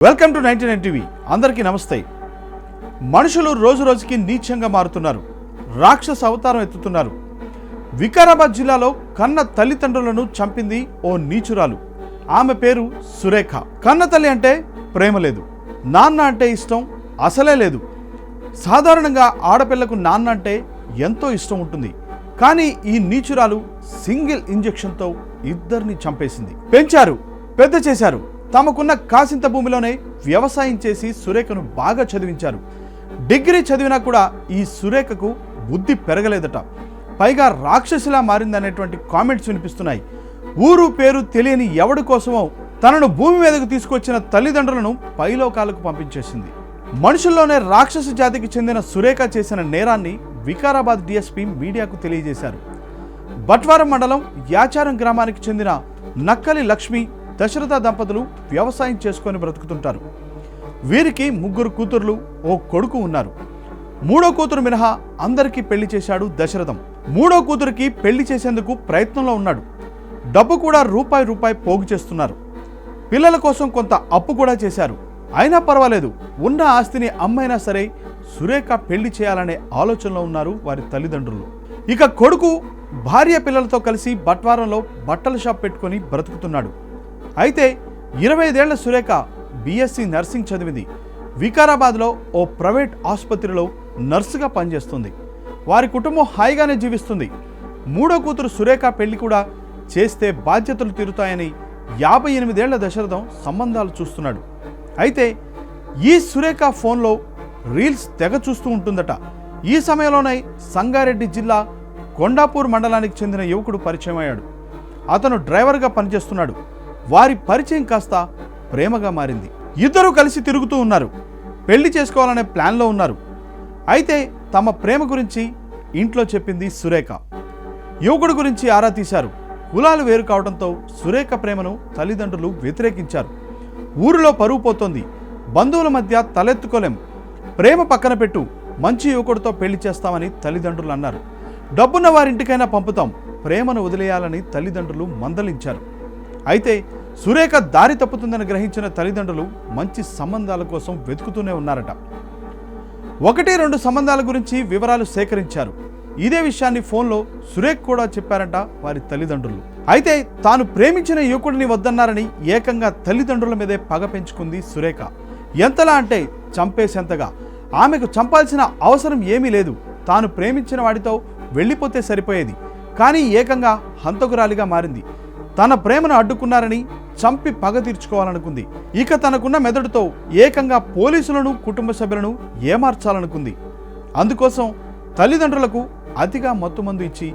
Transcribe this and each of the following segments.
Welcome to 99 TV. అందరికీ నమస్తే. మనుషులు రోజు రోజుకి నీచంగా మారుతున్నారు. రాక్షస అవతారం ఎత్తుతున్నారు. వికారాబాద్ జిల్లాలో కన్న తల్లిదండ్రులను చంపింది ఓ నీచురాలు. ఆమె పేరు సురేఖ. కన్న తల్లి అంటే ప్రేమ లేదు, నాన్న అంటే ఇష్టం అసలే లేదు. సాధారణంగా ఆడపిల్లకు నాన్న అంటే ఎంతో ఇష్టం ఉంటుంది. కానీ ఈ నీచురాలు సింగిల్ ఇంజెక్షన్తో ఇద్దరిని చంపేసింది. పెంచారు, పెద్ద చేశారు. తమకున్న కాసింత భూమిలోనే వ్యవసాయం చేసి సురేఖను బాగా చదివించారు. డిగ్రీ చదివినా కూడా ఈ సురేఖకు బుద్ధి పెరగలేదట. పైగా రాక్షసిలా మారిందనేటువంటి కామెంట్స్ వినిపిస్తున్నాయి. ఊరు పేరు తెలియని ఎవడి కోసమో తనను భూమి మీదకు తీసుకొచ్చిన తల్లిదండ్రులను పైలోకాలకు పంపించేసింది. మనుషుల్లోనే రాక్షస జాతికి చెందిన సురేఖ చేసిన నేరాన్ని వికారాబాద్ డిఎస్పీ మీడియాకు తెలియజేశారు. బట్వారం మండలం యాచారం గ్రామానికి చెందిన నక్కలి లక్ష్మి, దశరథ దంపతులు వ్యవసాయం చేసుకొని బ్రతుకుతుంటారు. వీరికి 3 కూతుర్లు, ఓ కొడుకు ఉన్నారు. 3వ కూతురు మినహా అందరికీ పెళ్లి చేశాడు దశరథం. 3వ కూతురికి పెళ్లి చేసేందుకు ప్రయత్నంలో ఉన్నాడు. డబ్బు కూడా రూపాయి పోగు చేస్తున్నారు. పిల్లల కోసం కొంత అప్పు కూడా చేశారు. అయినా పర్వాలేదు, ఉన్న ఆస్తిని అమ్మైనా సరే సురేఖ పెళ్లి చేయాలనే ఆలోచనలో ఉన్నారు వారి తల్లిదండ్రులు. ఇక కొడుకు భార్య పిల్లలతో కలిసి బట్వారంలో బట్టల షాప్ పెట్టుకొని బ్రతుకుతున్నాడు. అయితే 25 ఏళ్ల సురేఖ బీఎస్సీ నర్సింగ్ చదివింది. వికారాబాద్లో ఓ ప్రైవేట్ ఆసుపత్రిలో నర్సుగా పనిచేస్తుంది. వారి కుటుంబం హాయిగానే జీవిస్తుంది. 3వ కూతురు సురేఖ పెళ్లి కూడా చేస్తే బాధ్యతలు తీరుతాయని 58 ఏళ్ల దశరథం సంబంధాలు చూస్తున్నాడు. అయితే ఈ సురేఖ ఫోన్లో రీల్స్ తెగ చూస్తూ ఉంటుందట. ఈ సమయంలోనే సంగారెడ్డి జిల్లా కొండాపూర్ మండలానికి చెందిన యువకుడు పరిచయం అయ్యాడు. అతను డ్రైవర్గా పనిచేస్తున్నాడు. వారి పరిచయం కాస్త ప్రేమగా మారింది. ఇద్దరూ కలిసి తిరుగుతూ ఉన్నారు. పెళ్లి చేసుకోవాలనే ప్లాన్లో ఉన్నారు. అయితే తమ ప్రేమ గురించి ఇంట్లో చెప్పింది సురేఖ. యువకుడి గురించి ఆరా తీశారు. కులాలు వేరు కావడంతో సురేఖ ప్రేమను తల్లిదండ్రులు వ్యతిరేకించారు. ఊరిలో పరువు పోతోంది, బంధువుల మధ్య తలెత్తుకోలేం, ప్రేమ పక్కన పెట్టు, మంచి యువకుడితో పెళ్లి చేస్తామని తల్లిదండ్రులు అన్నారు. డబ్బున్న వారింటికైనా పంపుతాం, ప్రేమను వదిలేయాలని తల్లిదండ్రులు మందలించారు. అయితే సురేఖ దారి తప్పుతుందని గ్రహించిన తల్లిదండ్రులు మంచి సంబంధాల కోసం వెతుకుతూనే ఉన్నారట. 1-2 సంబంధాల గురించి వివరాలు సేకరించారు. ఇదే విషయాన్ని ఫోన్లో సురేఖ కూడా చెప్పారట వారి తల్లిదండ్రులు. అయితే తాను ప్రేమించిన యువకుడిని వద్దన్నారని ఏకంగా తల్లిదండ్రుల మీదే పగ పెంచుకుంది సురేఖ. ఎంతలా అంటే చంపేసేంతగా. ఆమెకు చంపాల్సిన అవసరం ఏమీ లేదు. తాను ప్రేమించిన వాడితో వెళ్ళిపోతే సరిపోయేది. కానీ ఏకంగా హంతకురాలిగా మారింది. తన ప్రేమను అడ్డుకున్నారని చంపి పగ తీర్చుకోవాలనుకుంది. ఇక తనకున్న మెదడుతో ఏకంగా పోలీసులను, కుటుంబ సభ్యులను ఏమార్చాలనుకుంది. అందుకోసం తల్లిదండ్రులకు అతిగా మత్తుమందు ఇచ్చి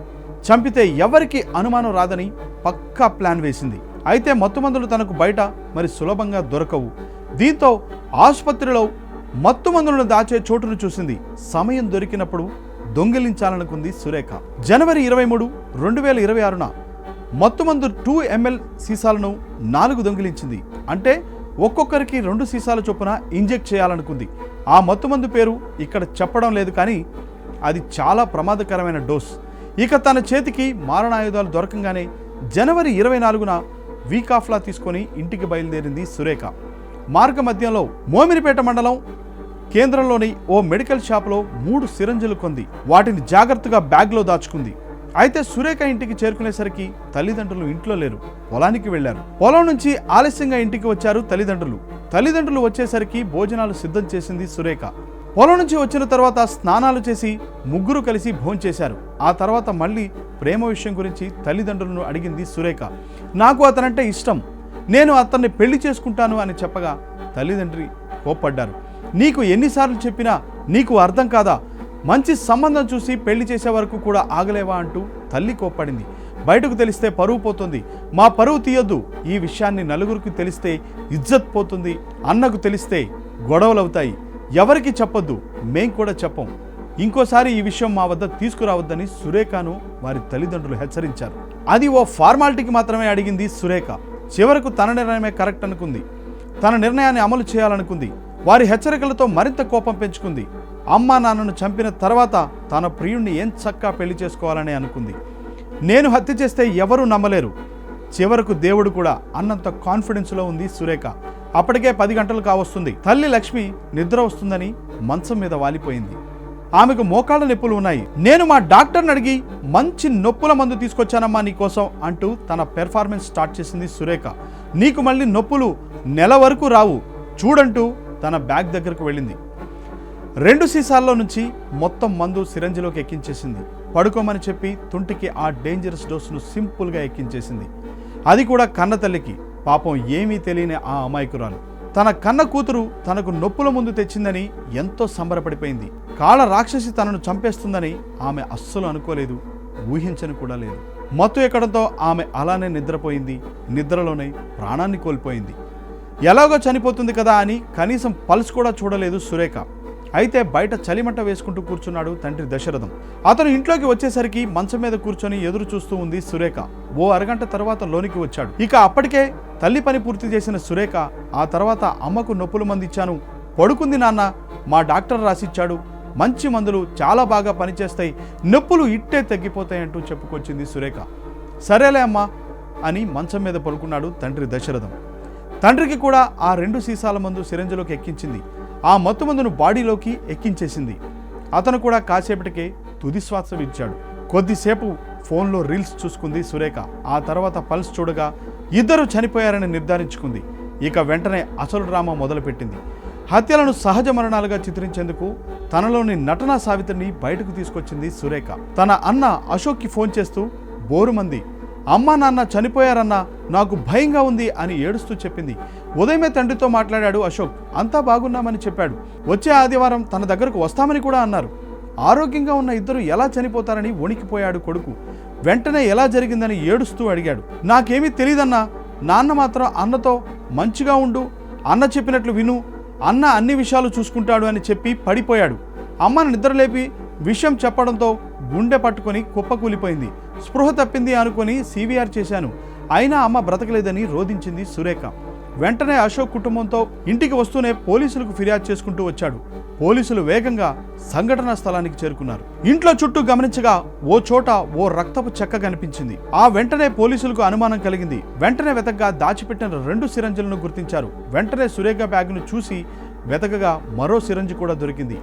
చంపితే ఎవరికి అనుమానం రాదని పక్కా ప్లాన్ వేసింది. అయితే మత్తుమందులు తనకు బయట మరి సులభంగా దొరకవు. దీంతో ఆసుపత్రిలో మత్తుమందులను దాచే చోటును చూసింది. సమయం దొరికినప్పుడు దొంగిలించాలనుకుంది సురేఖ. జనవరి 23, 2026న మత్తుమందు 2 ml సీసాలను 4 దొంగిలించింది. అంటే ఒక్కొక్కరికి 2 సీసాల చొప్పున ఇంజెక్ట్ చేయాలనుకుంది. ఆ మత్తుమందు పేరు ఇక్కడ చెప్పడం లేదు, కానీ అది చాలా ప్రమాదకరమైన డోస్. ఇక తన చేతికి మారణాయుధాలు దొరకంగానే జనవరి 24న వీక్ ఆఫ్లా తీసుకొని ఇంటికి బయలుదేరింది సురేఖ. మార్గ మధ్యంలో మోమినిపేట మండలం కేంద్రంలోని ఓ మెడికల్ షాప్లో 3 సిరంజులు కొంది. వాటిని జాగ్రత్తగా బ్యాగ్లో దాచుకుంది. అయితే సురేఖ ఇంటికి చేరుకునేసరికి తల్లిదండ్రులు ఇంట్లో లేరు, పొలానికి వెళ్లారు. పొలం నుంచి ఆలస్యంగా ఇంటికి వచ్చారు తల్లిదండ్రులు వచ్చేసరికి భోజనాలు సిద్ధం చేసింది సురేఖ. పొలం నుంచి వచ్చిన తర్వాత స్నానాలు చేసి 3 కలిసి భోంచేశారు. ఆ తర్వాత మళ్ళీ ప్రేమ విషయం గురించి తల్లిదండ్రులను అడిగింది సురేఖ. నాకు అతనంటే ఇష్టం, నేను అతన్ని పెళ్లి చేసుకుంటాను అని చెప్పగా తల్లిదండ్రి కోప్పడ్డారు. నీకు ఎన్నిసార్లు చెప్పినా నీకు అర్థం కాదా? మంచి సంబంధం చూసి పెళ్లి చేసే వరకు కూడా ఆగలేవా అంటూ తల్లి కోప్పడింది. బయటకు తెలిస్తే పరువు పోతుంది, మా పరువు తీయొద్దు, ఈ విషయాన్ని నలుగురికి తెలిస్తే ఇజ్జత్ పోతుంది, అన్నకు తెలిస్తే గొడవలవుతాయి, ఎవరికి చెప్పొద్దు, మేం కూడా చెప్పం, ఇంకోసారి ఈ విషయం మా వద్ద తీసుకురావద్దని సురేఖను వారి తల్లిదండ్రులు హెచ్చరించారు. అది ఓ ఫార్మాలిటీకి మాత్రమే అడిగింది సురేఖ. చివరకు తన నిర్ణయమే కరెక్ట్ అనుకుంది. తన నిర్ణయాన్ని అమలు చేయాలనుకుంది. వారి హెచ్చరికలతో మరింత కోపం పెంచుకుంది. అమ్మా నాన్నను చంపిన తర్వాత తన ప్రియుణ్ణి ఏం చక్కా పెళ్లి చేసుకోవాలని అనుకుంది. నేను హత్య చేస్తే ఎవరూ నమ్మలేరు, చివరకు దేవుడు కూడా అన్నంత కాన్ఫిడెన్స్లో ఉంది సురేఖ. అప్పటికే 10 గంటలు కావస్తుంది. తల్లి లక్ష్మి నిద్ర వస్తుందని మంచం మీద వాలిపోయింది. ఆమెకు మోకాళ్ళ నొప్పులు ఉన్నాయి. నేను మా డాక్టర్ని అడిగి మంచి నొప్పుల మందు తీసుకొచ్చానమ్మా నీకోసం అంటూ తన పెర్ఫార్మెన్స్ స్టార్ట్ చేసింది సురేఖ. నీకు మళ్ళీ నొప్పులు నెల వరకు రావు చూడంటూ తన బ్యాగ్ దగ్గరకు వెళ్ళింది. 2 సీసాల్లో నుంచి మొత్తం మందు సిరంజిలోకి ఎక్కించేసింది. పడుకోమని చెప్పి తుంటికి ఆ డేంజరస్ డోసును సింపుల్గా ఎక్కించేసింది. అది కూడా కన్న తల్లికి. పాపం ఏమీ తెలియని ఆ అమాయకురాలు తన కన్న కూతురు తనకు నొప్పుల ముందు తెచ్చిందని ఎంతో సంబరపడిపోయింది. కాళ రాక్షసి తనను చంపేస్తుందని ఆమె అస్సలు అనుకోలేదు, ఊహించని కూడా లేదు. మత్తు ఎక్కడంతో ఆమె అలానే నిద్రపోయింది. నిద్రలోనే ప్రాణాన్ని కోల్పోయింది. ఎలాగో చనిపోతుంది కదా అని కనీసం పల్స్ కూడా చూడలేదు సురేఖ. అయితే బయట చలిమంట వేసుకుంటూ కూర్చున్నాడు తండ్రి దశరథం. అతను ఇంట్లోకి వచ్చేసరికి మంచం మీద కూర్చొని ఎదురు చూస్తూ ఉంది సురేఖ. ఓ అరగంట తర్వాత లోనికి వచ్చాడు. ఇక అప్పటికే తల్లి పని పూర్తి చేసిన సురేఖ ఆ తర్వాత అమ్మకు నొప్పుల మందు ఇచ్చాను, పడుకుంది నాన్న, మా డాక్టర్ రాసిచ్చాడు, మంచి మందులు చాలా బాగా పనిచేస్తాయి, నొప్పులు ఇట్టే తగ్గిపోతాయంటూ చెప్పుకొచ్చింది సురేఖ. సరేలే అమ్మా అని మంచం మీద పడుకున్నాడు తండ్రి దశరథం. తండ్రికి కూడా ఆ 2 సీసాల మందు సిరంజిలోకి ఎక్కించింది. ఆ మత్తు మందును బాడీలోకి ఎక్కించేసింది. అతను కూడా కాసేపటికే తుది శ్వాస విడిచాడు. కొద్దిసేపు ఫోన్లో రీల్స్ చూసుకుంది సురేఖ. ఆ తర్వాత పల్స్ చూడగా ఇద్దరు చనిపోయారని నిర్ధారించుకుంది. ఇక వెంటనే అసలు డ్రామా మొదలుపెట్టింది. హత్యలను సహజ మరణాలుగా చిత్రించేందుకు తనలోని నటనా సావిత్రిని బయటకు తీసుకొచ్చింది సురేఖ. తన అన్న అశోక్కి ఫోన్ చేస్తూ బోరుమంది. అమ్మా నాన్న చనిపోయారన్నా, నాకు భయంగా ఉంది అని ఏడుస్తూ చెప్పింది. ఉదయమే తండ్రితో మాట్లాడాడు అశోక్. అంతా బాగున్నామని చెప్పాడు. వచ్చే ఆదివారం తన దగ్గరకు వస్తామని కూడా అన్నారు. ఆరోగ్యంగా ఉన్న ఇద్దరు ఎలా చనిపోతారని వణికిపోయాడు కొడుకు. వెంటనే ఎలా జరిగిందని ఏడుస్తూ అడిగాడు. నాకేమీ తెలియదన్నా, నాన్న మాత్రం అన్నతో మంచిగా ఉండు, అన్న చెప్పినట్లు విను, అన్న అన్ని విషయాలు చూసుకుంటాడు అని చెప్పి పడిపోయాడు. అమ్మను నిద్రలేపి విషయం చెప్పడంతో గుండె పట్టుకొని కుప్పకూలిపోయింది. స్పృహ తప్పింది అనుకొని CVR చేశాను, అయినా అమ్మ బ్రతకలేదని రోధించింది సురేఖ. వెంటనే అశోక్ కుటుంబంతో ఇంటికి వస్తూనే పోలీసులకు ఫిర్యాదు చేసుకుంటూ వచ్చాడు. పోలీసులు వేగంగా సంఘటనా స్థలానికి చేరుకున్నారు. ఇంట్లో చుట్టూ గమనించగా ఓ చోట ఓ రక్తపు చెక్క కనిపించింది. ఆ వెంటనే పోలీసులకు అనుమానం కలిగింది. వెంటనే వెతకగా దాచిపెట్టిన 2 సిరంజిలను గుర్తించారు. వెంటనే సురేఖ బ్యాగ్ను చూసి వెతకగా మరో సిరంజి కూడా దొరికింది.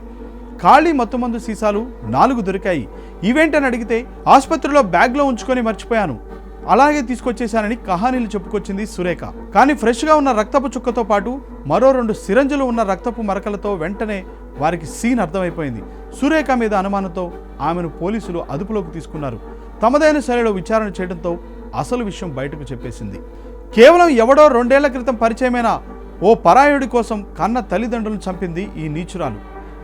ఖాళీ మత్తుమందు సీసాలు 4 దొరికాయి. ఈవెంటని అడిగితే ఆసుపత్రిలో బ్యాగ్లో ఉంచుకొని మర్చిపోయాను, అలాగే తీసుకొచ్చేశానని కహానీలు చెప్పుకొచ్చింది సురేఖ. కానీ ఫ్రెష్గా ఉన్న రక్తపు చుక్కతో పాటు మరో 2 సిరంజులు ఉన్న రక్తపు మరకలతో వెంటనే వారికి సీన్ అర్థమైపోయింది. సురేఖ మీద అనుమానంతో ఆమెను పోలీసులు అదుపులోకి తీసుకున్నారు. తమదైన శైలిలో విచారణ చేయడంతో అసలు విషయం బయటకు చెప్పేసింది. కేవలం ఎవడో 2 ఏళ్ల క్రితం పరిచయమైన ఓ పరాయుడి కోసం కన్న తల్లిదండ్రులను చంపింది ఈ నీచురాలు.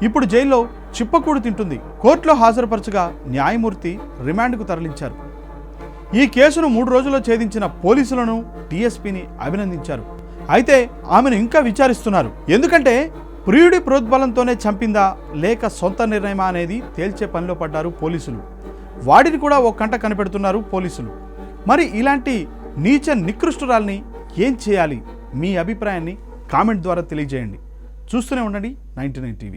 ఇప్పుడు జైల్లో చిప్పకూడు తింటుంది. కోర్టులో హాజరుపరచగా న్యాయమూర్తి రిమాండ్కు తరలించారు. ఈ కేసును 3 రోజుల్లో ఛేదించిన పోలీసులను, DSPని అభినందించారు. అయితే ఆమెను ఇంకా విచారిస్తున్నారు. ఎందుకంటే ప్రియుడి ప్రోద్బలంతోనే చంపిందా లేక సొంత నిర్ణయమా అనేది తేల్చే పనిలో పడ్డారు పోలీసులు. వాడిని కూడా ఓ కంట కనిపెడుతున్నారు పోలీసులు. మరి ఇలాంటి నీచ నికృష్టురాల్ని ఏం చేయాలి? మీ అభిప్రాయాన్ని కామెంట్ ద్వారా తెలియజేయండి. చూస్తూనే ఉండండి 99 టీవీ.